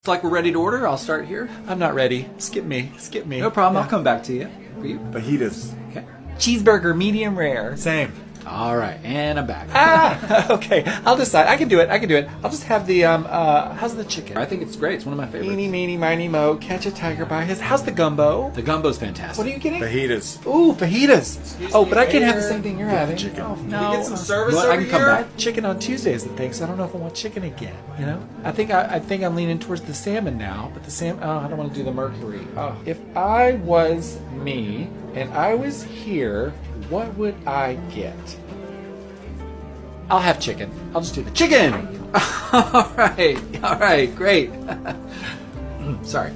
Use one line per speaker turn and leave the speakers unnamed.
It's like we're ready to order. I'll start here. I'm not ready. Skip me. Skip me.
No problem.
Yeah.
I'll come back to you. For you.
Fajitas.
Okay. Cheeseburger, medium rare.
Same.
All right, and I'm back.
Okay. I'll decide. I can do it. I'll just have the how's the chicken?
I think it's great. It's one of my favorites.
Eeny, meeny, miny, mo. Catch a tiger by his. How's the gumbo?
The gumbo's fantastic.
What are you getting?
Fajitas.
Ooh, fajitas. Oh, but I can't have the same thing you're having.
chicken.
Oh,
Can
no.
we get some service
Well, I
over
can come
here?
back.
Chicken on Tuesdays and things. So I don't know if I want chicken again. You know, I think I'm leaning towards the salmon now. But the salmon, I don't want to do the mercury. Oh. If I was me and I was here, what would I get? I'll have chicken. I'll just do the chicken.
All right, great.
Sorry.